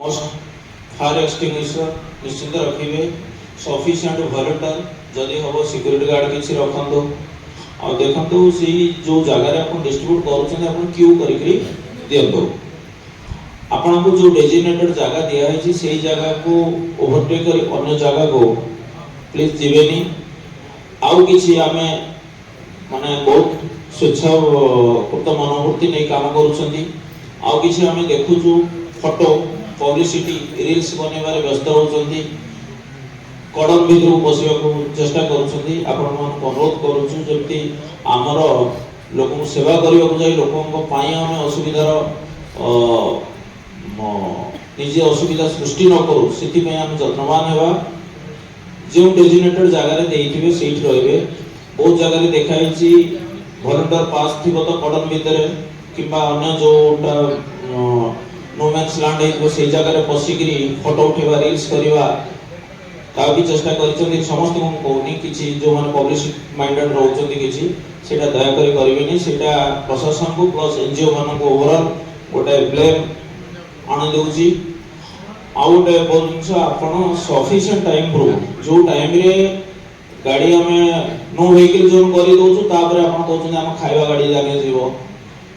Fire extinguisher निश्चित रखिए sufficient volunteer जदि हम सिक्योरिटी गार्ड किसी रखु आ देखो सी जो जगार आप डिस्ट्रीब्यूट कर क्यू करी दिंतु आपन को जो डेजिग्नेटेड जगह दिखाई से जगह को ओवरटेक कर अन्य जगह को प्लीज जीवेनी आउ किसी आम माने बहुत स्वेच्छाकृत मनोवृत्ति नहीं काम करुँच आम देखुचु फोटो पब्लिसिटी रील्स बनवार व्यस्त होती कड़न भितर बसवा चेष्टा करुँच करुचु जमी आमर लोक सेवा करने को जाए लोक आम असुविधार निजे असुविधा सृष्टि न करूँ से आम जत्नवान होगा जो डेजिग्नेटेड जगार देते से रे बहुत जगह देखाई वॉलंटियर पास थी तो कड़न भितर कि जोटा नोमैक्स लैंड से जगह पशिकी फोटो उठेवा रील्स करवा ता भी चेष्टा कर समस्त को कहूनी कि जो मैंने पब्लिसिटी माइंडेड रोचंती किसी सेटा दयाकोरी करेनि सेटा प्रशासन को प्लस एनजीओ मान को ओवरऑल गोटे ब्लेम आनी दउची आ गोटे बहुत जिनस आपन सफिशिएंट टाइम रो जो टाइम रे गाड़ी आमे नो व्हीकल जोन करी दउछु तापर आपन कहउछन हम खाइबा गाड़ी जागे जीवो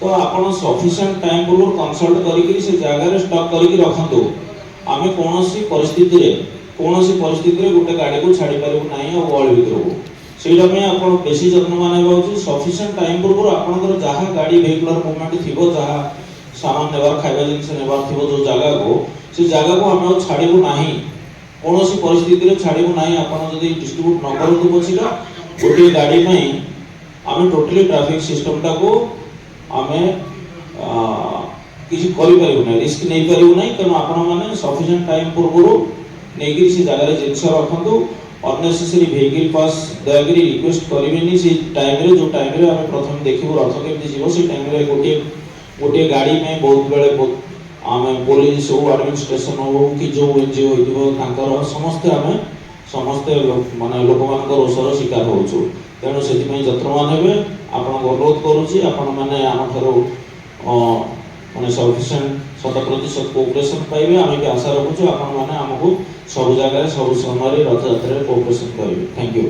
तो आपन सफिशिएंट टाइम पूर्व कंसल्ट करी से जगह रे स्टॉक करी रखंतु आमे कोनोसी परिस्थिति रे गोटे गाड़ी को छाड़ी पारिबु नाही आ वॉल भीतर को सेटा में आपन बेसी जत्नवान हेबा उचित सफिशिएंट टाइम पूर्व आपनकर जहां गाड़ी वेहिकुलर मूवमेंट थिबो जहां सामान नेबार खाइबा जिंस नेबार थिबो जो जगह को आमे छाड़ीबु नाही कोनोसी परिस्थिति रे छाड़ीबु नाही आपन जदी डिस्ट्रीब्यूट न करतु पछिला गोटे गाड़ी में आमे टोटली ट्रैफिक सिस्टम टा को आमे किसी करि परिबु नै रिस्क नै परिबु नै तेनु आपण माने सफिशिएंट टाइम पूर्व नेगिरी से जगह जिनस रखु अननेसेसरी व्हीकल पास दयाकरी रिक्वेस्ट करेनि से टाइम रे जो टाइम रे आमे प्रथम देखिबो रथ केमति जीवो से टाइम रे गोटे गाड़ी में बहुत बेले आमे पुलिस हो एडमिनिस्ट्रेशन हो कि जो एनजीओ होइदिबो तांकर समस्त माने लोक मानकर ओसर शिकार होउछु तेणु से जत्नवान हेबे आपण अनुरोध करूची आपण माने आम ठारो माने सफिशिएंट 100% कोऑपरेशन पाइबे आमे भी आशा रखुछु आपण माने हमकु सब जगह सब समय रथ यात्रा कोऑपरेशन करिवे थैंक यू।